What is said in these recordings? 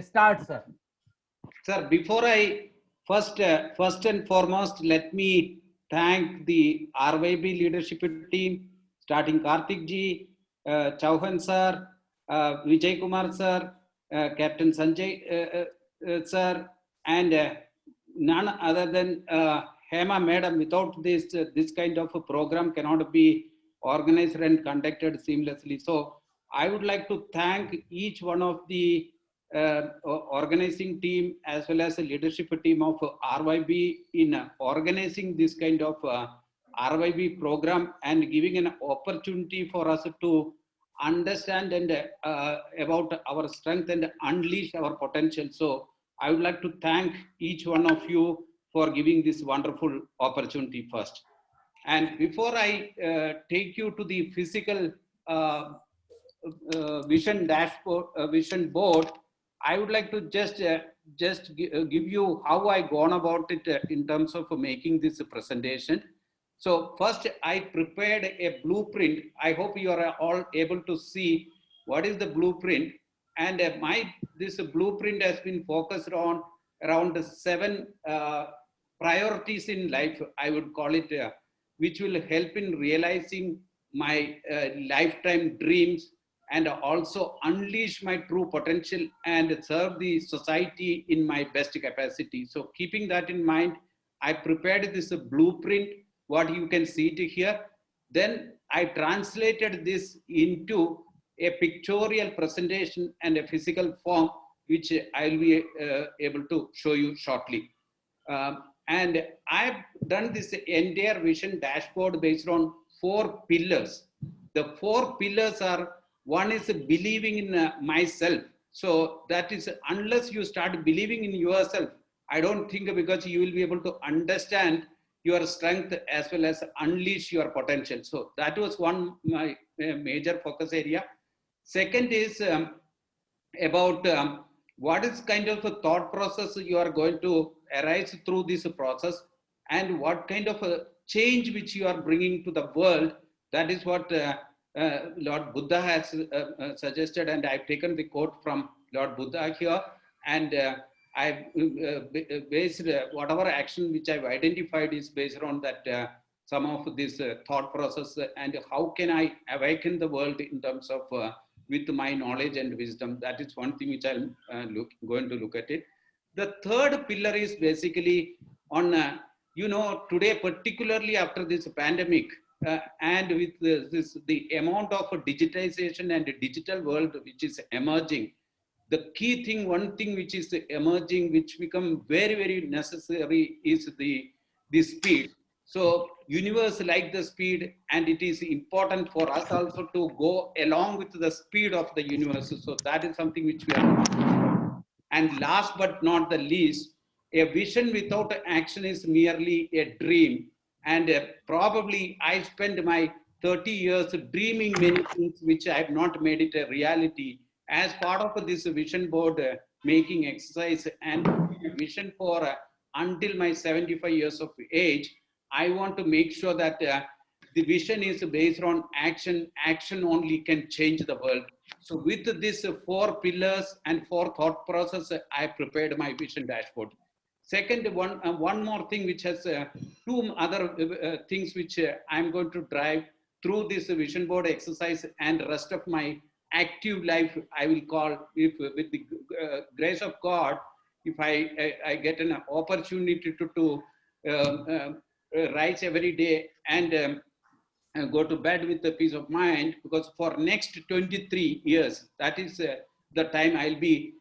Start, sir. Sir, before I first and foremost, let me thank the RYB leadership team, starting Karthik ji, Chauhan sir, Vijay Kumar sir, Captain Sanjay sir, and none other than Hema madam. Without this kind of a program cannot be organized and conducted seamlessly. So I would like to thank each one of the organizing team as well as the leadership team of RYB in organizing this kind of RYB program and giving an opportunity for us to understand and about our strength and unleash our potential. So I would like to thank each one of you for giving this wonderful opportunity first. And before I take you to the physical vision dashboard, vision board, I would like to just give you how I gone about it in terms of making this presentation. So first, I prepared a blueprint. I hope you are all able to see what is the blueprint. And this blueprint has been focused on around 7 priorities in life. I would call it, which will help in realizing my lifetime dreams and also unleash my true potential and serve the society in my best capacity. So keeping that in mind, I prepared this blueprint, what you can see it here. Then I translated this into a pictorial presentation and a physical form, which I'll be able to show you shortly. And I've done this entire vision dashboard based on 4 pillars. The 4 pillars are, one is believing in myself. So that is, unless you start believing in yourself, I don't think, because you will be able to understand your strength as well as unleash your potential. So that was one my major focus area. Second is about what is kind of a thought process you are going to arise through this process, and what kind of a change which you are bringing to the world. That is what Lord Buddha has suggested, and I've taken the quote from Lord Buddha here, and I've based whatever action which I've identified is based on that some of this thought process, and how can I awaken the world in terms of with my knowledge and wisdom. That is one thing which I'm going to look at it. The third pillar is basically on, today, particularly after this pandemic, and with the amount of digitization and digital world which is emerging, the key thing, one thing which is emerging, which become very, very necessary, is the speed. So universe like the speed, and it is important for us also to go along with the speed of the universe. So that is something which we are. And last but not the least, a vision without action is merely a dream. And probably I spent my 30 years dreaming many things which I have not made it a reality. As part of this vision board making exercise and vision for until my 75 years of age, I want to make sure that the vision is based on action. Action only can change the world. So with this 4 pillars and 4 thought process, I prepared my vision dashboard. Second, one more thing which has 2 other things which I'm going to drive through this vision board exercise and rest of my active life. I will call, if with the grace of God, if I get an opportunity to rise every day and go to bed with a peace of mind, because for next 23 years, that is the time I'll be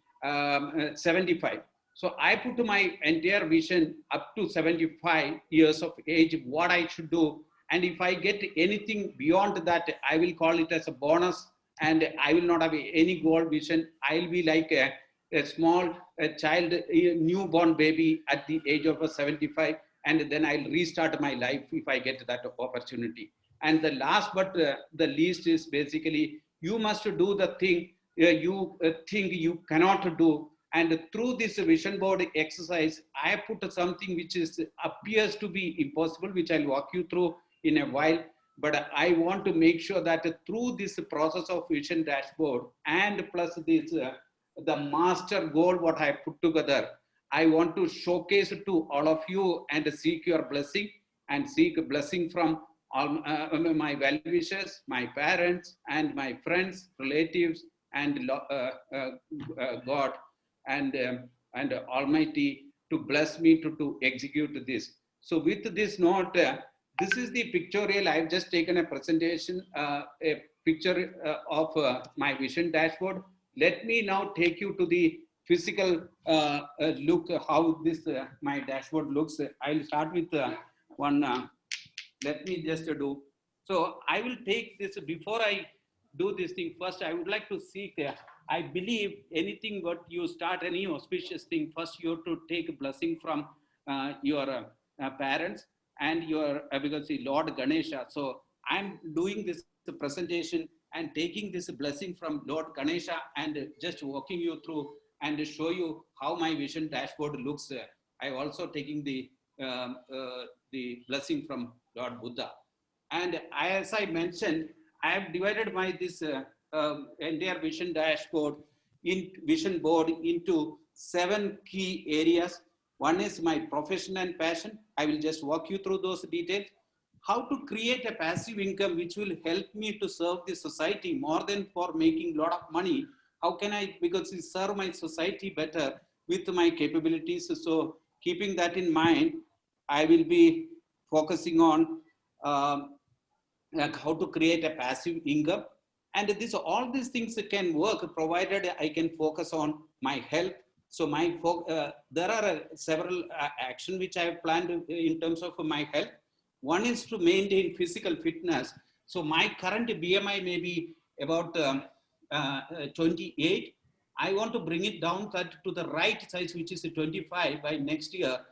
75. So I put my entire vision up to 75 years of age, what I should do. And if I get anything beyond that, I will call it as a bonus, and I will not have any goal vision. I'll be like a small child, a newborn baby at the age of 75, and then I'll restart my life if I get that opportunity. And the last but the least is basically, you must do the thing you think you cannot do. And through this vision board exercise, I put something which appears to be impossible, which I'll walk you through in a while. But I want to make sure that through this process of vision dashboard and plus this the master goal what I put together. I want to showcase it to all of you and seek your blessing and seek a blessing from all my well-wishers, my parents, and my friends, relatives, and God and Almighty to bless me to execute this. So with this note, this is the pictorial. I've just taken a presentation, a picture of my vision dashboard. Let me now take you to the physical look, how this my dashboard looks. I'll start with one. Let me just do. So I will take this before I do this thing. First, I would like to seek. I believe anything what you start, any auspicious thing, first you have to take a blessing from your parents and your, because the Lord Ganesha. So I'm doing this presentation and taking this blessing from Lord Ganesha and just walking you through and show you how my vision dashboard looks. I also taking the blessing from Lord Buddha. And as I mentioned, I have divided my this entire vision dashboard vision board into 7 key areas. One is my profession and passion. I will just walk you through those details. How to create a passive income which will help me to serve the society more than for making a lot of money. How can I, because it serve my society better with my capabilities. So keeping that in mind, I will be focusing on like how to create a passive income. And this, all these things can work provided I can focus on my health. So there are several action which I have planned in terms of my health. One is to maintain physical fitness. So my current BMI may be about 28. I want to bring it down to the right size, which is 25 by next year.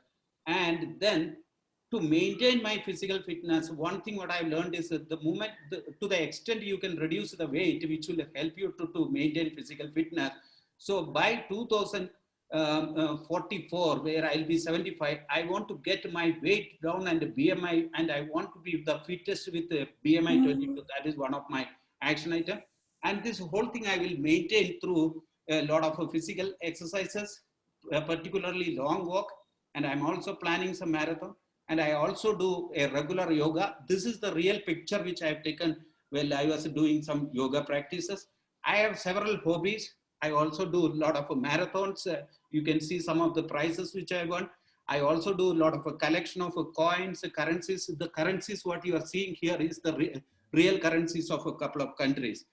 And then to maintain my physical fitness, one thing what I've learned is that the moment, to the extent you can reduce the weight, which will help you to maintain physical fitness. So by 2044, where I'll be 75, I want to get my weight down and the BMI, and I want to be the fittest with the BMI 22. That is one of my action item. And this whole thing I will maintain through a lot of physical exercises, particularly long walk. And I'm also planning some marathon. And I also do a regular yoga. This is the real picture which I have taken while I was doing some yoga practices. I have several hobbies. I also do a lot of marathons. You can see some of the prizes which I won. I also do a lot of a collection of coins, currencies. The currencies what you are seeing here is the real currencies of a couple of countries.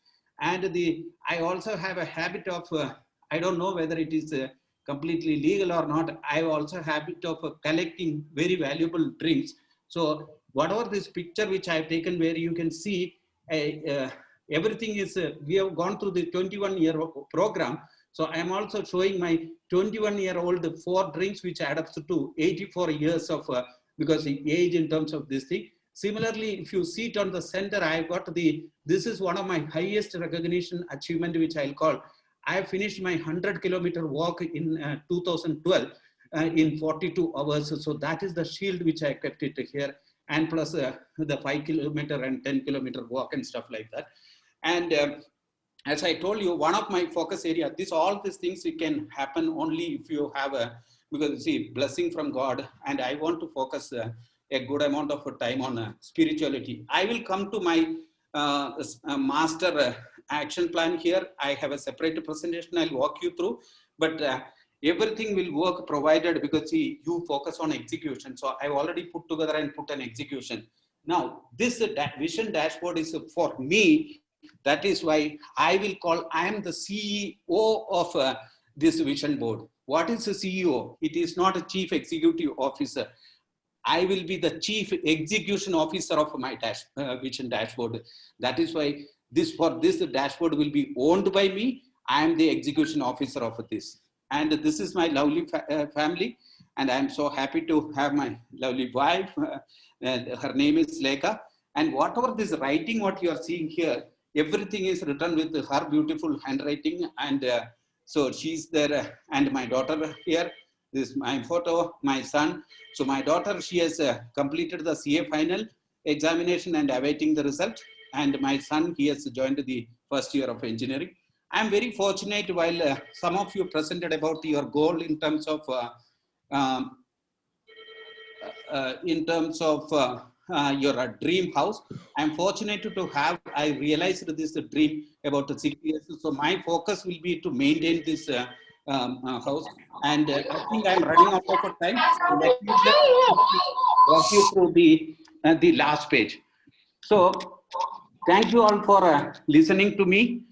And I also have a habit of, I don't know whether it is completely legal or not. I also have a habit of collecting very valuable drinks. So whatever this picture which I have taken, where you can see everything is, we have gone through the 21-year program. So I am also showing my 21-year-old 4 drinks, which add up to 84 years of, because the age in terms of this thing. Similarly, if you see it on the center, I got this is one of my highest recognition achievement, which I'll call. I have finished my 100-kilometer walk in 2012 in 42 hours. So that is the shield which I kept it here, and plus the 5-kilometer and 10-kilometer walk and stuff like that. And as I told you, one of my focus area, all these things it can happen only if you have because see, blessing from God, and I want to focus a good amount of time on spirituality. I will come to my master action plan here. I have a separate presentation I'll walk you through, but everything will work provided, because see, you focus on execution. So I've already put together and put an execution. Now this vision dashboard is for me. That is why I will call, I am the CEO of this vision board. What is a CEO? It is not a chief executive officer. I will be the chief execution officer of my vision dashboard. That is why this dashboard will be owned by me. I am the execution officer of this. And this is my lovely family. And I'm so happy to have my lovely wife. Her name is Lekha. And whatever this writing, what you are seeing here, everything is written with her beautiful handwriting. And so she's there, and my daughter here. This is my photo, my son. So my daughter, she has completed the CA final examination and awaiting the result. And my son, he has joined the first year of engineering. I'm very fortunate while some of you presented about your goal in terms of um, your dream house. I'm fortunate to have, I realized this dream about 6 years. So my focus will be to maintain this house. And I think I'm running out of time. So let me just walk you through the last page. So thank you all for listening to me.